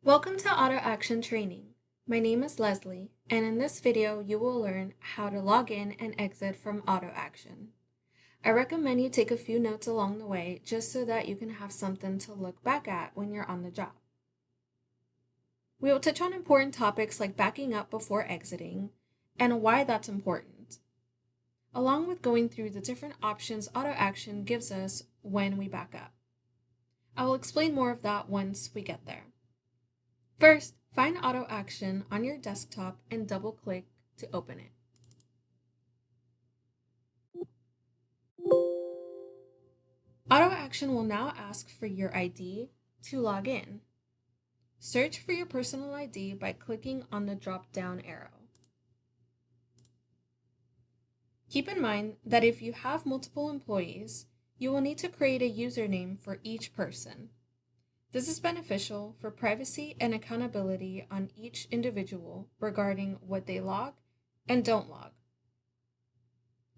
Welcome to AutoAction training. My name is Leslie, and in this video, you will learn how to log in and exit from AutoAction. I recommend you take a few notes along the way just so that you can have something to look back at when you're on the job. We will touch on important topics like backing up before exiting and why that's important, along with going through the different options AutoAction gives us when we back up. I will explain more of that once we get there. First, find AutoAction on your desktop and double-click to open it. AutoAction will now ask for your ID to log in. Search for your personal ID by clicking on the drop-down arrow. Keep in mind that if you have multiple employees, you will need to create a username for each person. This is beneficial for privacy and accountability on each individual regarding what they log and don't log.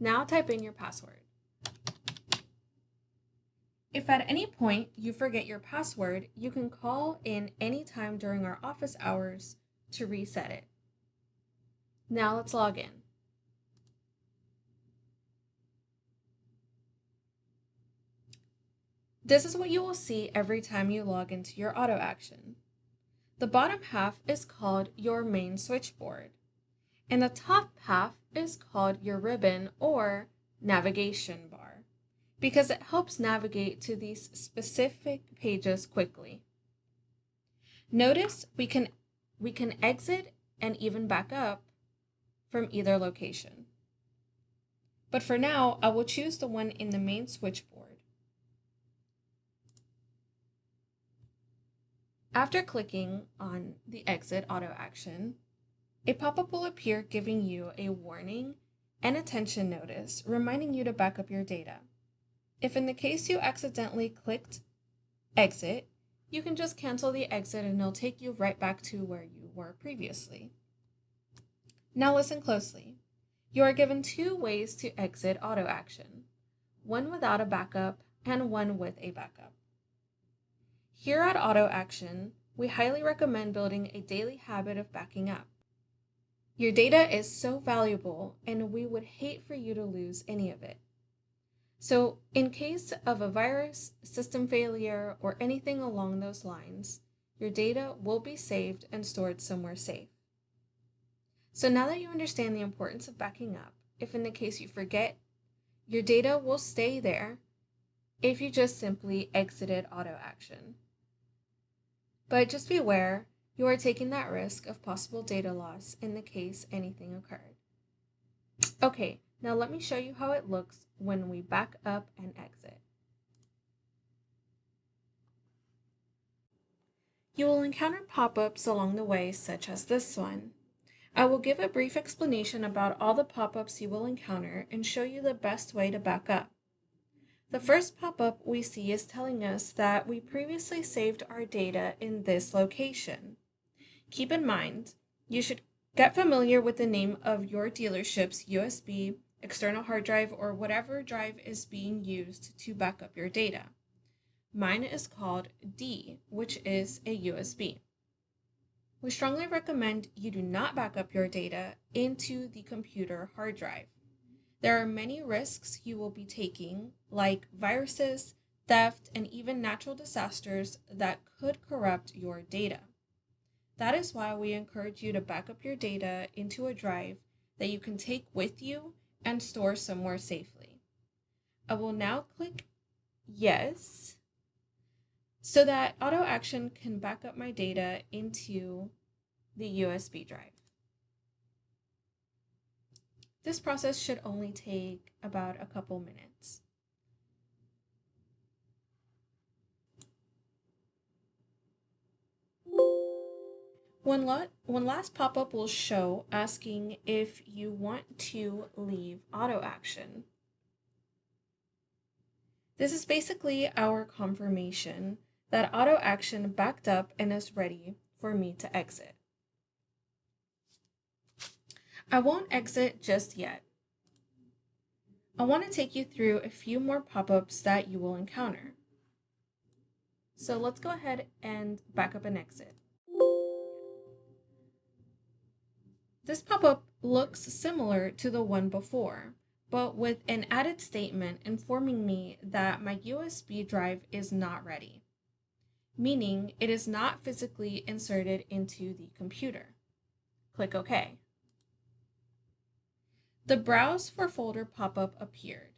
Now type in your password. If at any point you forget your password, you can call in anytime during our office hours to reset it. Now let's log in. This is what you will see every time you log into your AutoAction. The bottom half is called your main switchboard, and the top half is called your ribbon or navigation bar, because it helps navigate to these specific pages quickly. Notice we can exit and even back up from either location. But for now, I will choose the one in the main switchboard. After clicking on the Exit AutoAction, a pop-up will appear giving you a warning and attention notice reminding you to back up your data. If in the case you accidentally clicked Exit, you can just cancel the exit and it'll take you right back to where you were previously. Now listen closely. You are given two ways to exit AutoAction, one without a backup and one with a backup. Here at AutoAction, we highly recommend building a daily habit of backing up. Your data is so valuable, and we would hate for you to lose any of it. So, in case of a virus, system failure, or anything along those lines, your data will be saved and stored somewhere safe. So now that you understand the importance of backing up, if in the case you forget, your data will stay there if you just simply exited AutoAction. But just be aware, you are taking that risk of possible data loss in the case anything occurred. Okay, now let me show you how it looks when we back up and exit. You will encounter pop-ups along the way, such as this one. I will give a brief explanation about all the pop-ups you will encounter and show you the best way to back up. The first pop-up we see is telling us that we previously saved our data in this location. Keep in mind, you should get familiar with the name of your dealership's USB, external hard drive, or whatever drive is being used to back up your data. Mine is called D, which is a USB. We strongly recommend you do not back up your data into the computer hard drive. There are many risks you will be taking, like viruses, theft, and even natural disasters that could corrupt your data. That is why we encourage you to back up your data into a drive that you can take with you and store somewhere safely. I will now click Yes so that AutoAction can back up my data into the USB drive. This process should only take about a couple minutes. One last pop-up will show asking if you want to leave AutoAction. This is basically our confirmation that AutoAction backed up and is ready for me to exit. I won't exit just yet. I want to take you through a few more pop-ups that you will encounter. So let's go ahead and back up and exit. This pop-up looks similar to the one before, but with an added statement informing me that my USB drive is not ready, meaning it is not physically inserted into the computer. Click OK. The Browse for Folder pop-up appeared.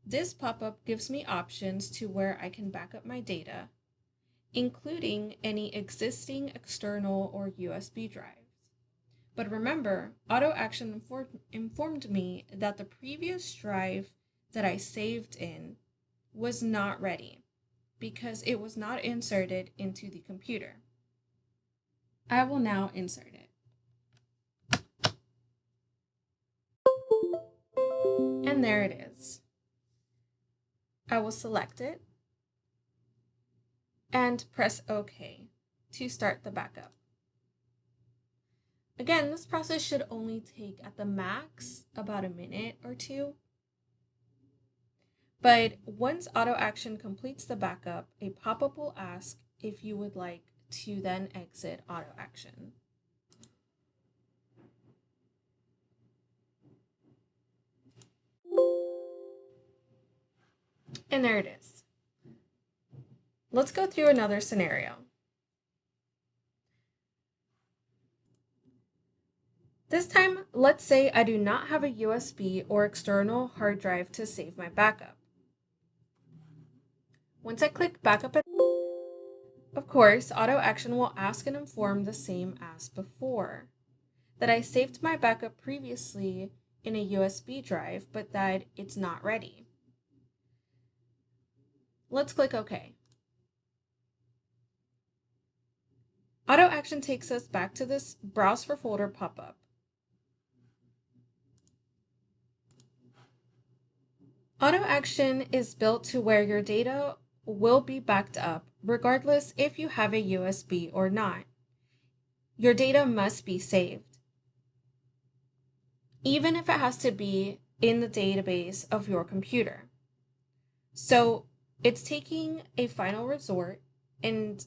This pop-up gives me options to where I can back up my data, including any existing external or USB drives. But remember, AutoAction informed me that the previous drive that I saved in was not ready because it was not inserted into the computer. I will now insert it. And there it is. I will select it and press OK to start the backup. Again, this process should only take at the max about a minute or two. But once AutoAction completes the backup, a pop-up will ask if you would like to then exit AutoAction. And there it is. Let's go through another scenario. This time, let's say I do not have a USB or external hard drive to save my backup. Once I click Backup, of course, AutoAction will ask and inform the same as before, that I saved my backup previously in a USB drive, but that it's not ready. Let's click OK. AutoAction takes us back to this Browse for Folder pop-up. AutoAction is built to where your data will be backed up regardless if you have a USB or not. Your data must be saved, even if it has to be in the database of your computer. So it's taking a final resort and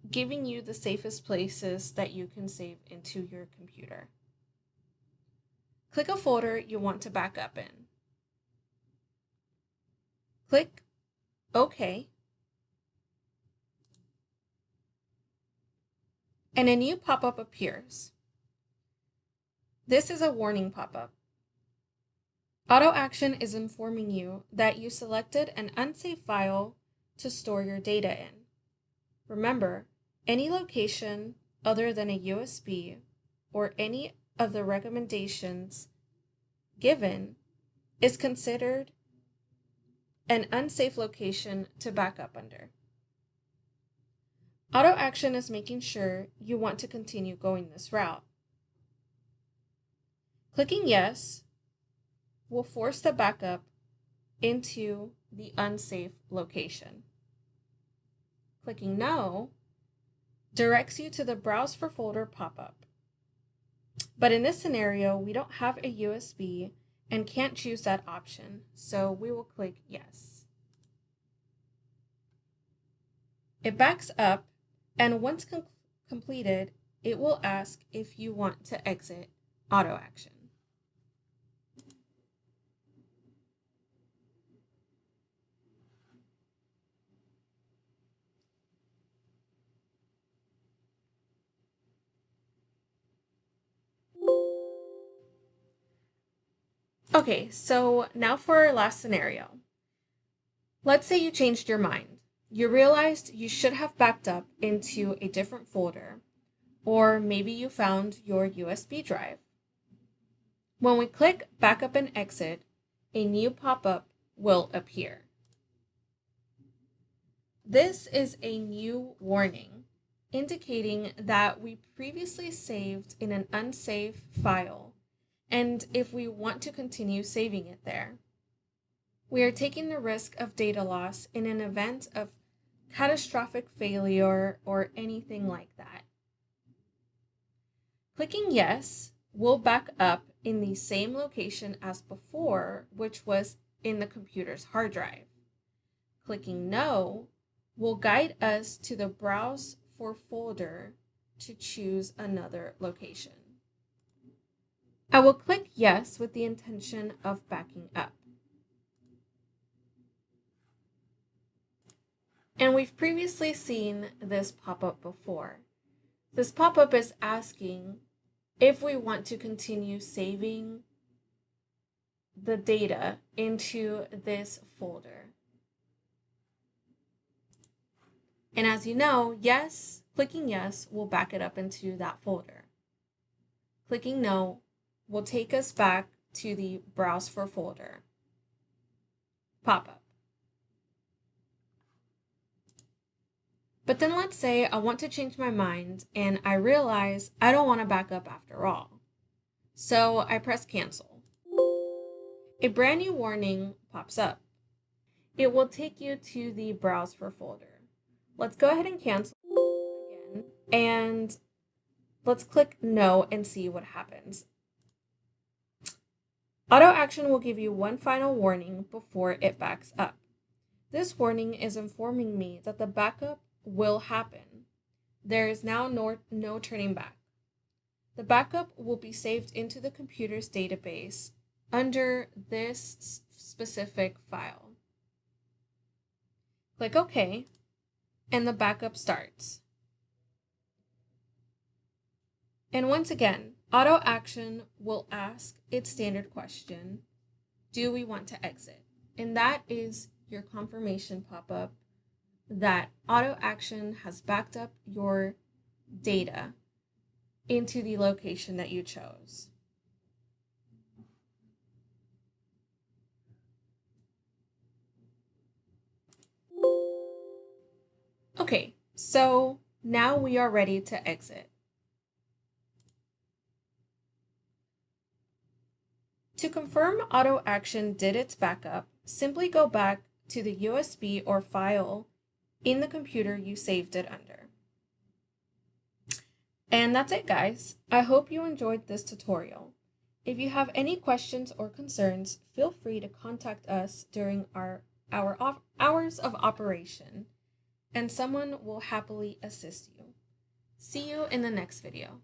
giving you the safest places that you can save into your computer. Click a folder you want to back up in. Click OK. And a new pop-up appears. This is a warning pop-up. AutoAction is informing you that you selected an unsafe file to store your data in. Remember, any location other than a USB or any of the recommendations given is considered an unsafe location to back up under. AutoAction is making sure you want to continue going this route. Clicking Yes will force the backup into the unsafe location. Clicking No directs you to the Browse for Folder pop-up. But in this scenario, we don't have a USB and can't choose that option, so we will click Yes. It backs up, and once completed, it will ask if you want to exit AutoAction. Okay, so now for our last scenario. Let's say you changed your mind. You realized you should have backed up into a different folder, or maybe you found your USB drive. When we click Backup and Exit, a new pop-up will appear. This is a new warning indicating that we previously saved in an unsafe file, and if we want to continue saving it there. We are taking the risk of data loss in an event of catastrophic failure or anything like that. Clicking Yes will back up in the same location as before, which was in the computer's hard drive. Clicking No will guide us to the Browse for folder to choose another location. I will click yes with the intention of backing up. And we've previously seen this pop up before. This pop-up is asking if we want to continue saving the data into this folder. And as you know, yes, clicking yes will back it up into that folder. Clicking no will take us back to the Browse for Folder pop-up. But then let's say I want to change my mind and I realize I don't want to back up after all. So I press cancel. A brand new warning pops up. It will take you to the Browse for Folder. Let's go ahead and cancel again, and let's click no and see what happens. AutoAction will give you one final warning before it backs up. This warning is informing me that the backup will happen. There is now no turning back. The backup will be saved into the computer's database under this specific file. Click OK, and the backup starts. And once again, AutoAction will ask its standard question, do we want to exit? And that is your confirmation pop-up that AutoAction has backed up your data into the location that you chose. Okay, so now we are ready to exit. To confirm AutoAction did its backup, simply go back to the USB or file in the computer you saved it under. And that's it, guys. I hope you enjoyed this tutorial. If you have any questions or concerns, feel free to contact us during our hours of operation, and someone will happily assist you. See you in the next video.